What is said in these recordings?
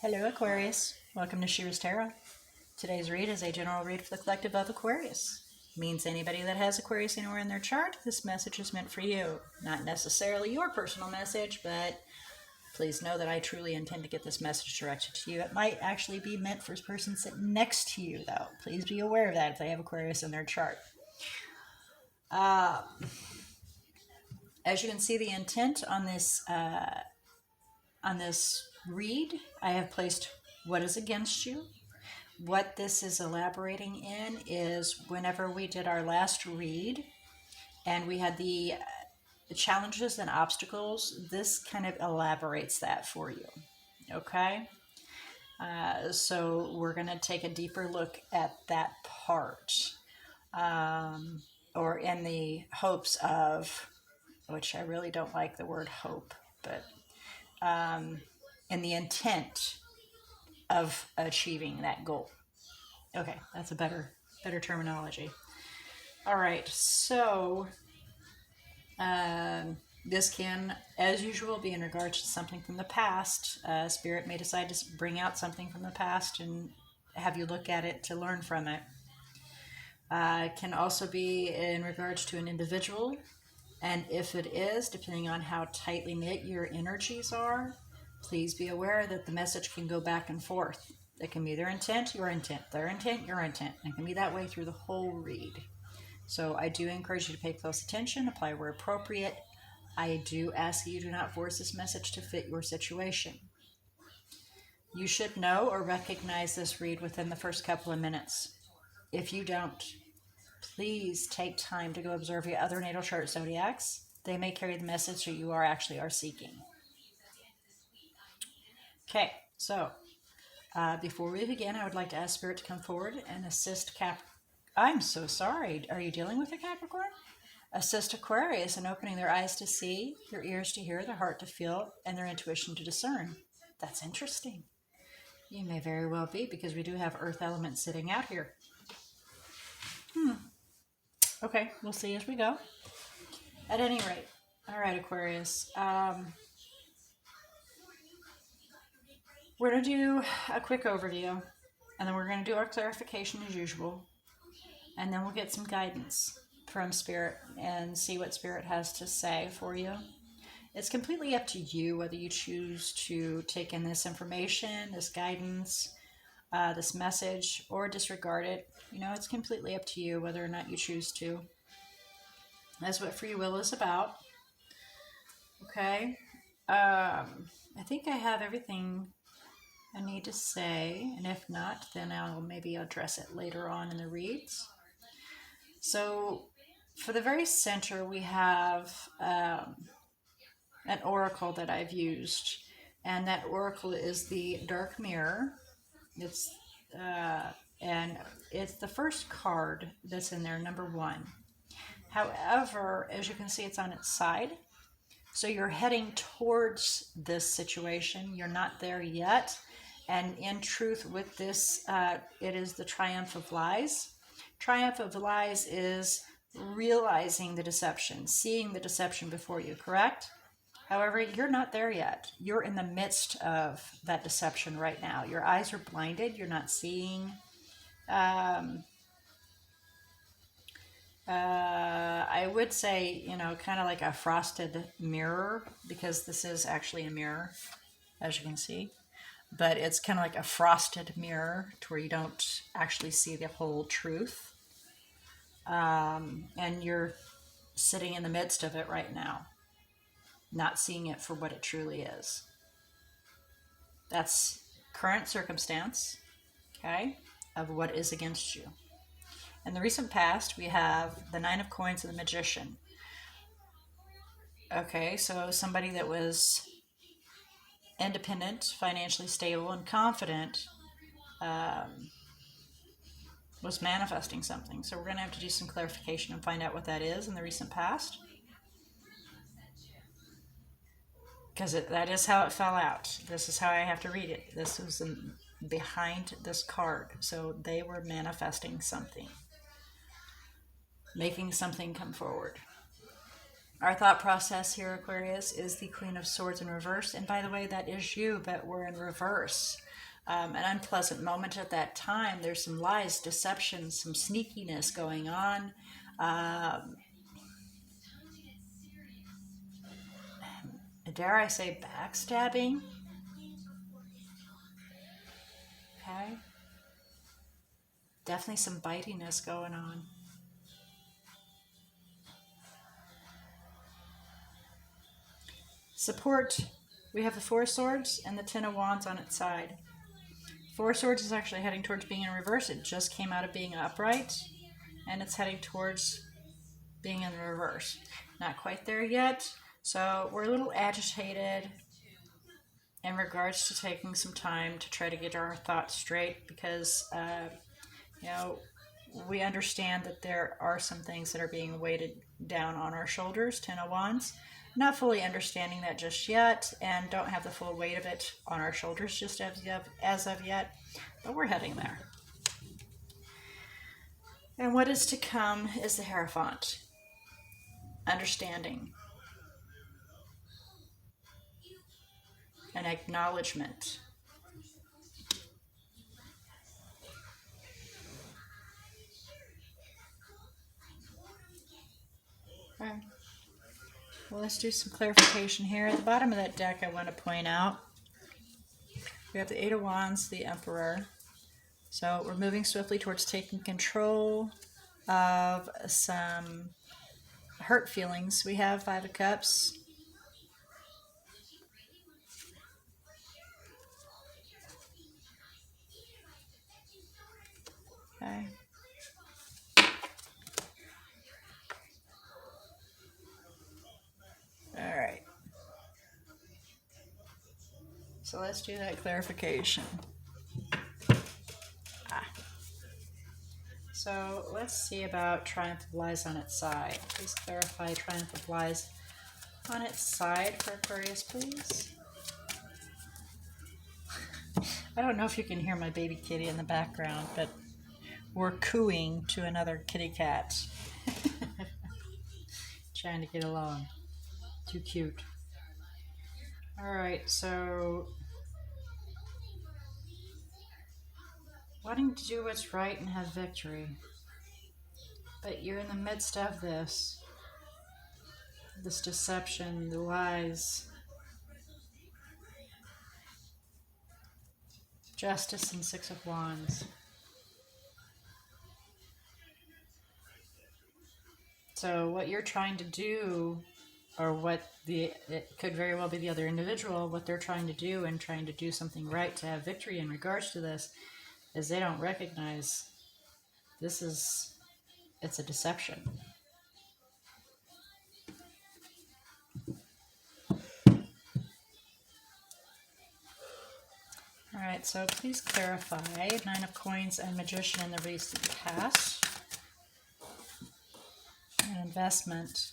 Hello Aquarius, welcome to She-ruhz Tarot. Today's read is a general read for the collective of Aquarius. Means anybody that has Aquarius anywhere in their chart, this message is meant for you. Not necessarily your personal message, but please know that I truly intend to get this message directed to you. It might actually be meant for a person sitting next to you, though. Please be aware of that if they have Aquarius in their chart. As you can see, the intent on this read, I have placed what is against you. What this is elaborating in is whenever we did our last read and we had the challenges and obstacles, this kind of elaborates that for you. Okay? So we're going to take a deeper look at that part. Or in the hopes of, which I really don't like the word hope, but in the intent of achieving that goal. Okay, that's a better terminology. All right, so this can, as usual, be in regards to something from the past. Spirit may decide to bring out something from the past and have you look at it to learn from it. It can also be in regards to an individual, and if it is, depending on how tightly knit your energies are, please be aware that the message can go back and forth. It can be their intent, your intent, their intent, your intent. And it can be that way through the whole read. So I do encourage you to pay close attention, apply where appropriate. I do ask that you do not force this message to fit your situation. You should know or recognize this read within the first couple of minutes. If you don't, please take time to go observe your other natal chart zodiacs. They may carry the message that you are seeking. Okay, so before we begin, I would like to ask Spirit to come forward and assist I'm so sorry. Are you dealing with a Capricorn? Assist Aquarius in opening their eyes to see, their ears to hear, their heart to feel, and their intuition to discern. That's interesting. You may very well be, because we do have earth elements sitting out here. Okay, we'll see as we go. At any rate, all right, Aquarius. We're going to do a quick overview, and then we're going to do our clarification as usual, and then we'll get some guidance from Spirit and see what Spirit has to say for you. It's completely up to you whether you choose to take in this information, this guidance, this message, or disregard it. You know, it's completely up to you whether or not you choose to. That's what free will is about. Okay. I think I have everything I need to say, and if not, then I'll maybe address it later on in the reads. So for the very center, we have an oracle that I've used, and that oracle is the Dark Mirror. And it's the first card that's in there, number 1. However, as you can see, it's on its side. So you're heading towards this situation. You're not there yet. And in truth, with this, it is the triumph of lies. Triumph of lies is realizing the deception, seeing the deception before you, correct? However, you're not there yet. You're in the midst of that deception right now. Your eyes are blinded. You're not seeing. I would say, you know, kind of like a frosted mirror, because this is actually a mirror, as you can see. But it's kind of like a frosted mirror to where you don't actually see the whole truth. And you're sitting in the midst of it right now, not seeing it for what it truly is. That's current circumstance, okay, of what is against you. In the recent past, we have the 9 of Coins and the Magician. Okay, so somebody that was independent, financially stable, and confident was manifesting something. So we're going to have to do some clarification and find out what that is in the recent past. Because that is how it fell out. This is how I have to read it. This was behind this card. So they were manifesting something, making something come forward. Our thought process here, Aquarius, is the Queen of Swords in reverse. And by the way, that is you, but we're in reverse. An unpleasant moment at that time. There's some lies, deception, some sneakiness going on. Dare I say backstabbing? Okay. Definitely some bitiness going on. Support. We have the Four of Swords and the Ten of Wands on its side. Four of Swords is actually heading towards being in reverse. It just came out of being upright, and it's heading towards being in reverse. Not quite there yet, so we're a little agitated in regards to taking some time to try to get our thoughts straight, because you know, we understand that there are some things that are being weighted down on our shoulders. Ten of Wands. Not fully understanding that just yet, and don't have the full weight of it on our shoulders just as of yet, but we're heading there. And what is to come is the Hierophant. Understanding. An acknowledgement. All right. Well, let's do some clarification here. At the bottom of that deck, I want to point out, we have the Eight of Wands, the Emperor. So we're moving swiftly towards taking control of some hurt feelings. We have Five of Cups. Okay. All right. So let's do that clarification. So let's see about Triumph of Lies on its side. Please clarify Triumph of Lies on its side for Aquarius, please. I don't know if you can hear my baby kitty in the background, but we're cooing to another kitty cat. Trying to get along. Too cute. Alright, so wanting to do what's right and have victory. But you're in the midst of this deception, the lies. Justice and Six of Wands. So what you're trying to do, or what it could very well be the other individual, what they're trying to do and trying to do something right to have victory in regards to this, is they don't recognize it's a deception. Alright, so please clarify Nine of Coins and Magician in the recent past. An investment.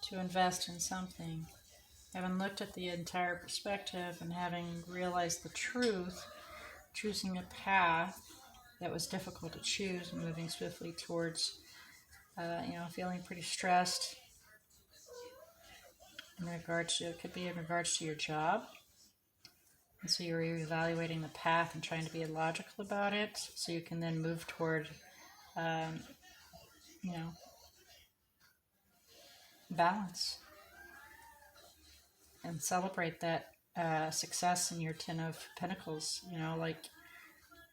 To invest in something. Having looked at the entire perspective and having realized the truth, choosing a path that was difficult to choose and moving swiftly towards, feeling pretty stressed in regards to, it could be in regards to your job. And so you're evaluating the path and trying to be logical about it so you can then move toward, balance and celebrate that success in your Ten of Pentacles, like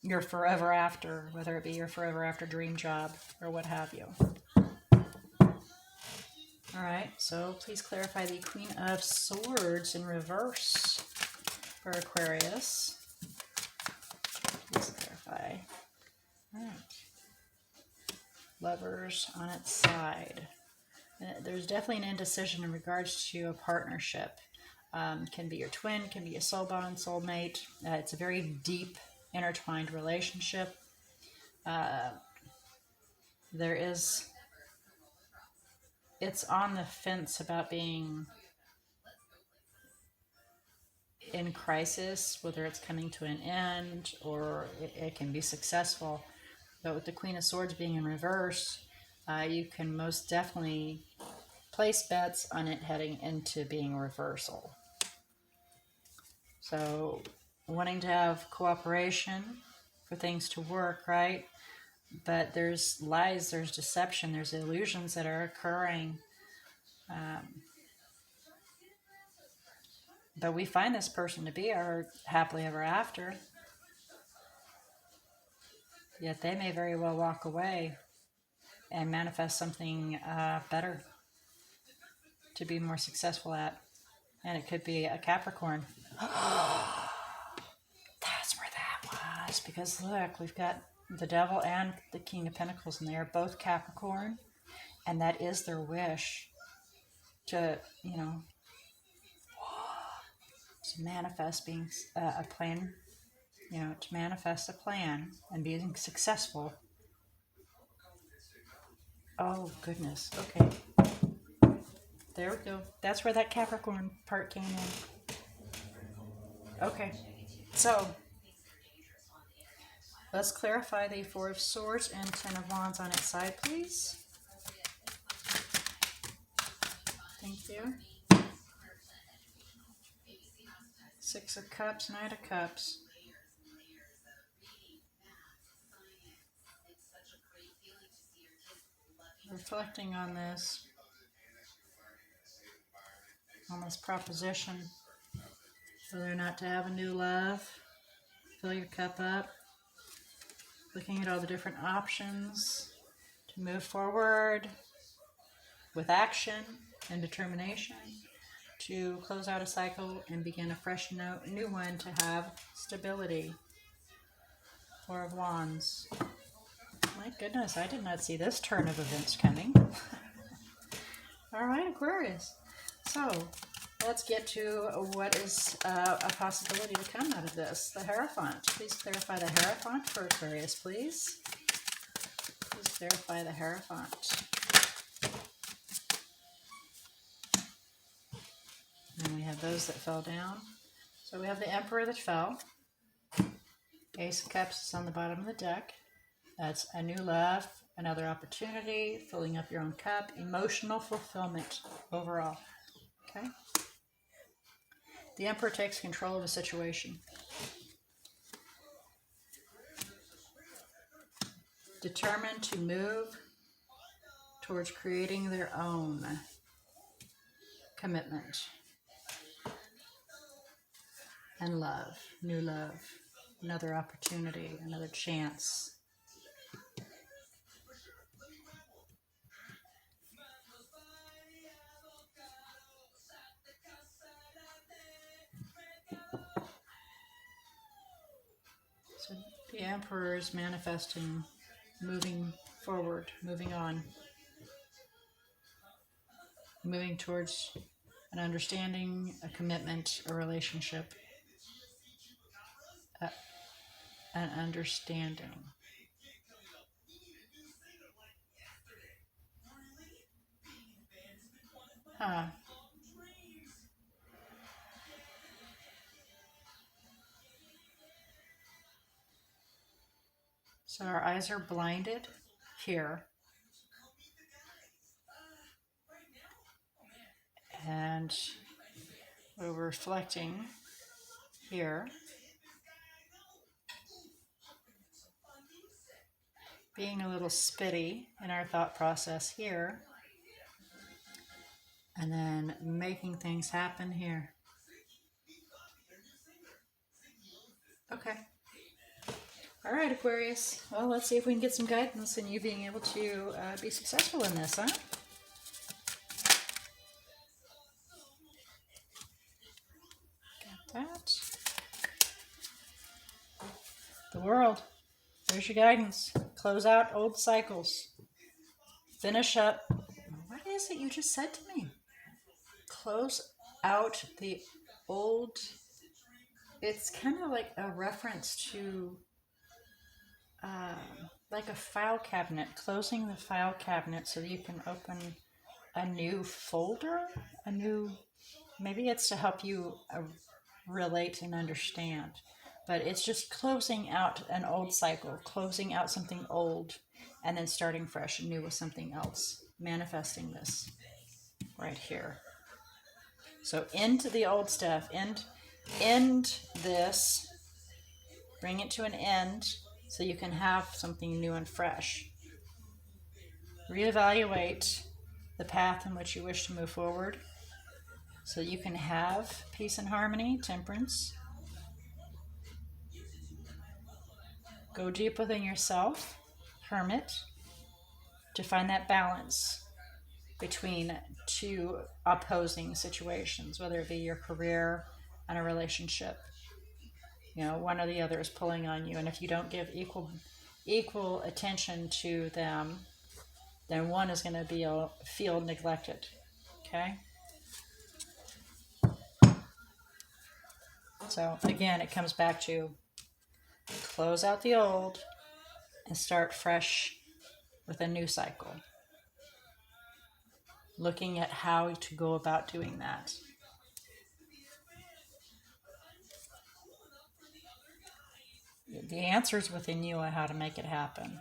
your forever after, whether it be your forever after dream job or what have you. All right, so please clarify the Queen of Swords in reverse for Aquarius. Please clarify. All right. Lovers on its side. There's definitely an indecision in regards to a partnership. Can be your twin, can be a soul bond, soulmate. It's a very deep, intertwined relationship. It's on the fence about being in crisis, whether it's coming to an end or it can be successful. But with the Queen of Swords being in reverse, you can most definitely place bets on it heading into being reversal. So wanting to have cooperation for things to work, right? But there's lies, there's deception, there's illusions that are occurring. But we find this person to be our happily ever after. Yet they may very well walk away and manifest something better to be more successful at. And it could be a Capricorn. That's where that was. Because look, we've got the Devil and the King of Pentacles, and they are both Capricorn. And that is their wish to, you know, to manifest being a plan, you know, to manifest a plan and being successful. Oh, goodness. Okay. There we go. That's where that Capricorn part came in. Okay. So, let's clarify the Four of Swords and Ten of Wands on its side, please. Thank you. Six of Cups, Knight of Cups. Reflecting on this proposition, whether or not to have a new love, fill your cup up, looking at all the different options to move forward with action and determination, to close out a cycle and begin a fresh new one, to have stability. Four of Wands. My goodness, I did not see this turn of events coming. All right, Aquarius. So let's get to what is a possibility to come out of this. The Hierophant. Please clarify the Hierophant for Aquarius, please. Please clarify the Hierophant. And we have those that fell down. So we have the Emperor that fell. Ace of Cups is on the bottom of the deck. That's a new love, another opportunity, filling up your own cup, emotional fulfillment overall. Okay? The Emperor takes control of the situation. Determined to move towards creating their own commitment and love, new love, another opportunity, another chance. So the Emperor is manifesting, moving forward, moving on, moving towards an understanding, a commitment, a relationship, an understanding. Huh. So our eyes are blinded here. And we're reflecting here. Being a little spitty in our thought process here. And then making things happen here. Okay. All right, Aquarius. Well, let's see if we can get some guidance in you being able to be successful in this, huh? Got that. The World. There's your guidance. Close out old cycles. Finish up. What is it you just said to me? Close out the old. It's kind of like a reference to like a file cabinet. Closing the file cabinet so that you can open a new folder. Maybe it's to help you relate and understand. But it's just closing out an old cycle, closing out something old, and then starting fresh and new with something else, manifesting this right here. So into the old stuff, end this, bring it to an end so you can have something new and fresh. Reevaluate the path in which you wish to move forward so you can have peace and harmony, temperance. Go deep within yourself, hermit, to find that balance between two opposing situations, whether it be your career and a relationship. You know, one or the other is pulling on you, and if you don't give equal attention to them, then one is going to feel neglected. Okay? So again, it comes back to close out the old and start fresh with a new cycle. Looking at how to go about doing that. The answer is within you on how to make it happen.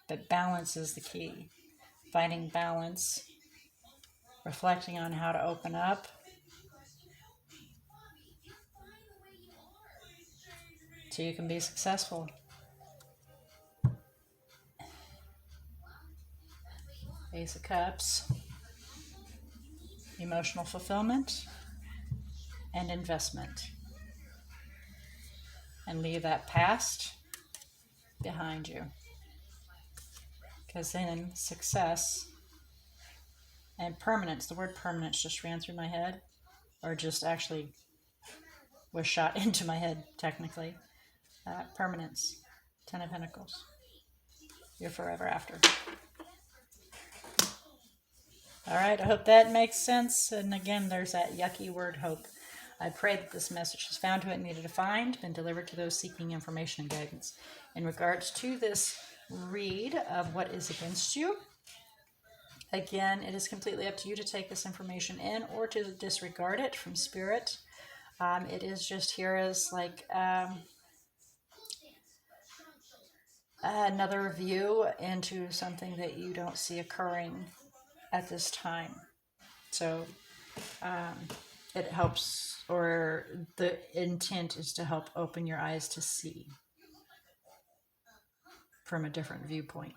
But balance is the key. Finding balance, reflecting on how to open up, so you can be successful. Ace of Cups, emotional fulfillment and investment. And leave that past behind you. Because then success and permanence, the word permanence just ran through my head, or just actually was shot into my head technically. Permanence, 10 of Pentacles. You're forever after. All right, I hope that makes sense. And again, there's that yucky word, hope. I pray that this message has found who it needed to find, been delivered to those seeking information and guidance. In regards to this read of what is against you, again, it is completely up to you to take this information in or to disregard it from spirit. It is just here as like another view into something that you don't see occurring at this time. So it helps, or the intent is to help open your eyes to see from a different viewpoint.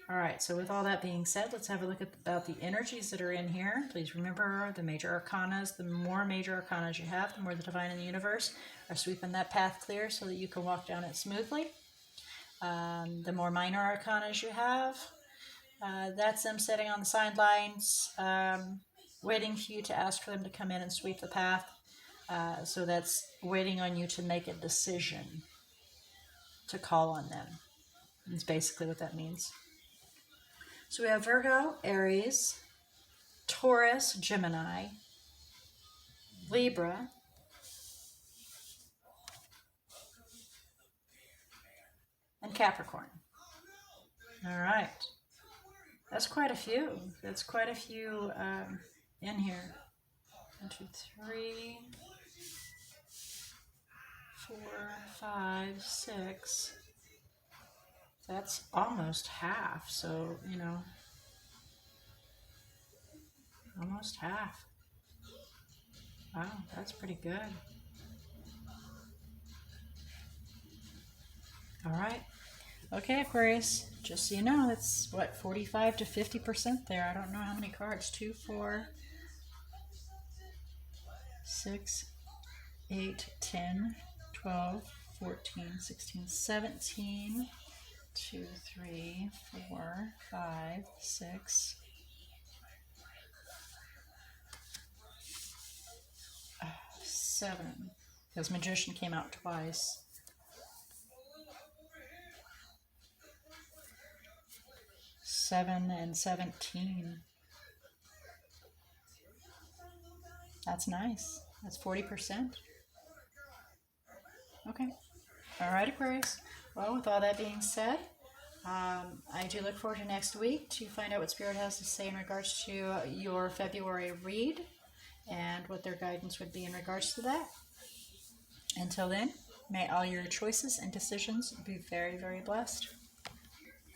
All right, so with all that being said, let's have a look about the energies that are in here. Please remember the major arcanas. The more major arcanas you have, the more the divine in the universe are sweeping that path clear so that you can walk down it smoothly. The more minor arcanas you have, that's them sitting on the sidelines, waiting for you to ask for them to come in and sweep the path. So that's waiting on you to make a decision to call on them. That's basically what that means. So we have Virgo, Aries, Taurus, Gemini, Libra, and Capricorn. All right. That's quite a few. That's quite a few in here. 1, 2, 3, 4, 5, 6. That's almost half. So, you know, almost half. Wow, that's pretty good. All right. Okay, Aquarius, just so you know, it's what, 45 to 50% there. I don't know how many cards. 2, 4, 6, 8, 10, 12, 14, 16, 17, 2, 3, 4, 5, 6, 7. Because Magician came out twice. 7 and 17. That's nice. That's 40%. Okay. All right, Aquarius. Well, with all that being said, I do look forward to next week to find out what Spirit has to say in regards to your February read and what their guidance would be in regards to that. Until then, may all your choices and decisions be very, very blessed.